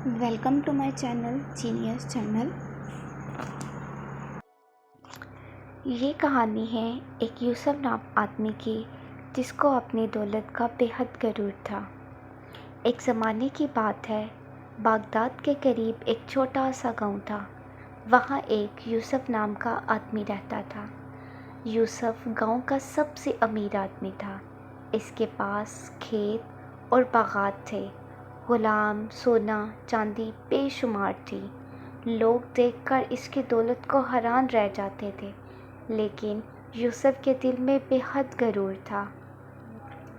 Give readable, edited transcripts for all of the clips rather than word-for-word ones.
Welcome to my channel genius channel. ये कहानी है एक यूसुफ नाम आदमी की जिसको अपनी दौलत का बेहद गरूर था। एक ज़माने की बात है, बागदाद के करीब एक छोटा सा गांव था। वहाँ एक यूसुफ नाम का आदमी रहता था। यूसुफ गांव का सबसे अमीर आदमी था। इसके पास खेत और बागात थे। गुलाम, सोना चांदी बेशुमार थी। लोग देखकर इसकी दौलत को हैरान रह जाते थे, लेकिन यूसुफ के दिल में बेहद गरूर था।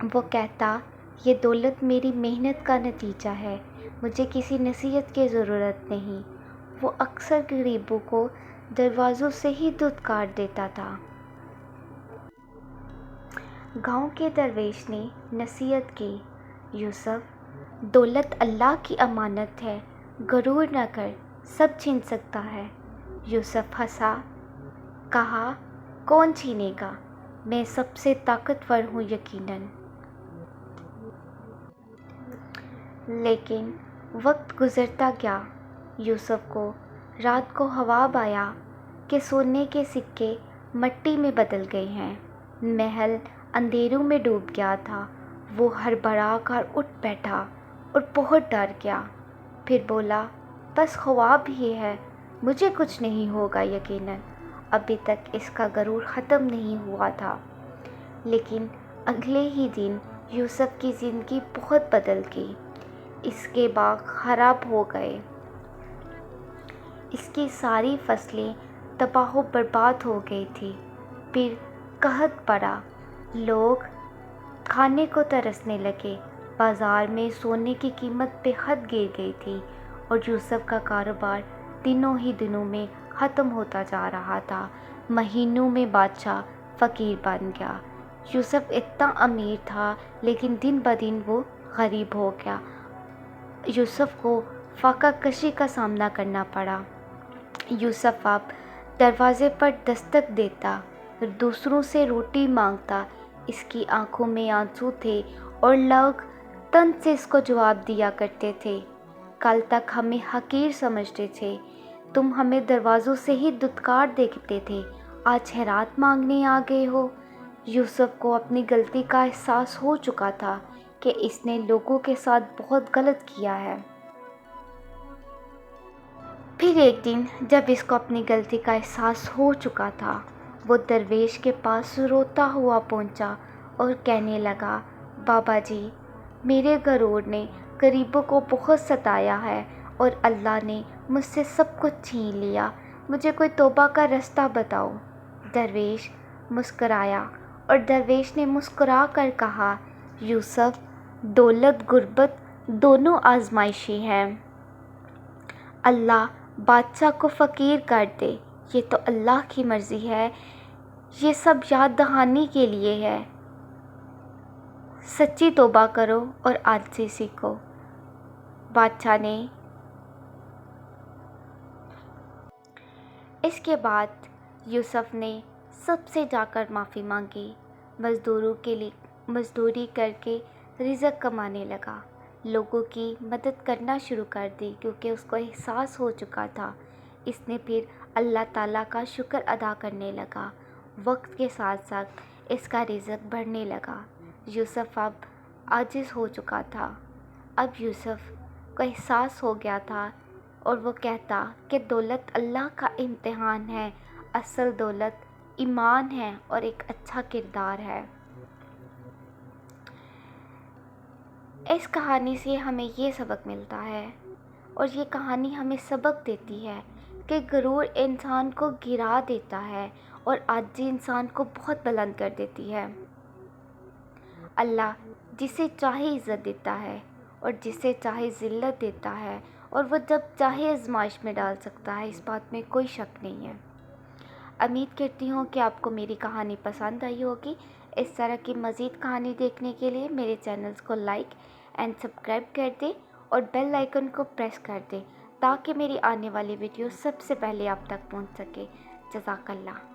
वो कहता, ये दौलत मेरी मेहनत का नतीजा है, मुझे किसी नसीहत की ज़रूरत नहीं। वो अक्सर गरीबों को दरवाज़ों से ही धुतकार देता था। गांव के दरवेश ने नसीहत की, यूसुफ, दौलत अल्लाह की अमानत है, गरूर न कर, सब छीन सकता है। यूसुफ हंसा, कहा, कौन छीनेगा, मैं सबसे ताकतवर हूँ यकीनन। लेकिन वक्त गुजरता गया। यूसुफ को रात को ख्वाब आया कि सोने के सिक्के मिट्टी में बदल गए हैं। महल अंधेरों में डूब गया था। वो हड़बड़ा कर उठ बैठा और बहुत डर गया। फिर बोला, बस ख्वाब ही है, मुझे कुछ नहीं होगा यकीनन। अभी तक इसका गरूर ख़त्म नहीं हुआ था। लेकिन अगले ही दिन यूसुफ की ज़िंदगी बहुत बदल गई। इसके बाग खराब हो गए। इसकी सारी फसलें तबाह बर्बाद हो गई थी। फिर कहत पड़ा, लोग खाने को तरसने लगे। बाज़ार में सोने की कीमत बेहद गिर गई थी और यूसुफ का कारोबार दिनों ही दिनों में ख़त्म होता जा रहा था। महीनों में बादशाह फ़कीर बन गया। यूसुफ इतना अमीर था, लेकिन दिन ब दिन वो गरीब हो गया। यूसुफ को फाका कशी का सामना करना पड़ा। यूसुफ अब दरवाज़े पर दस्तक देता, दूसरों से रोटी मांगता। इसकी आंखों में आंसू थे और लोग तन से इसको जवाब दिया करते थे, कल तक हमें हकीर समझते थे, तुम हमें दरवाज़ों से ही धुतकार देखते थे, आज खैरात मांगने आ गए हो। यूसुफ को अपनी गलती का एहसास हो चुका था कि इसने लोगों के साथ बहुत गलत किया है। फिर एक दिन जब इसको अपनी गलती का एहसास हो चुका था, वो दरवेश के पास रोता हुआ पहुंचा और कहने लगा, बाबा जी, मेरे गरूर ने गरीबों को बहुत सताया है और अल्लाह ने मुझसे सब कुछ छीन लिया, मुझे कोई तौबा का रास्ता बताओ। दरवेश मुस्कराया और दरवेश ने मुस्कुरा कर कहा, यूसुफ, दौलत गुर्बत दोनों आजमाइशी हैं। अल्लाह बादशाह को फ़कीर कर दे, ये तो अल्लाह की मर्ज़ी है, ये सब याद दहानी के लिए है। सच्ची तौबा करो और आज से सीखो। बादशाह ने इसके बाद यूसुफ ने सबसे जाकर माफ़ी मांगी। मज़दूरों के लिए मज़दूरी करके रिज़्क़ कमाने लगा। लोगों की मदद करना शुरू कर दी क्योंकि उसको एहसास हो चुका था। इसने फिर अल्लाह ताला का शुक्र अदा करने लगा। वक्त के साथ साथ इसका रिज़्क़ बढ़ने लगा। यूसुफ अब आजिज़ हो चुका था। अब यूसुफ को एहसास हो गया था और वो कहता कि दौलत अल्लाह का इम्तिहान है, असल दौलत ईमान है और एक अच्छा किरदार है। इस कहानी से हमें ये सबक मिलता है और ये कहानी हमें सबक देती है कि गरूर इंसान को गिरा देता है और आजी इंसान को बहुत बुलंद कर देती है। अल्लाह जिसे चाहे इज़्ज़त देता है और जिसे चाहे ज़िल्लत देता है, और वो जब चाहे आज़माइश में डाल सकता है, इस बात में कोई शक नहीं है। उम्मीद करती हूँ कि आपको मेरी कहानी पसंद आई होगी। इस तरह की मज़ीद कहानी देखने के लिए मेरे चैनल्स को लाइक एंड सब्सक्राइब कर दें और बेल आइकन को प्रेस कर दें ताकि मेरी आने वाली वीडियो सबसे पहले आप तक पहुँच सके। जज़ाकल्लाह।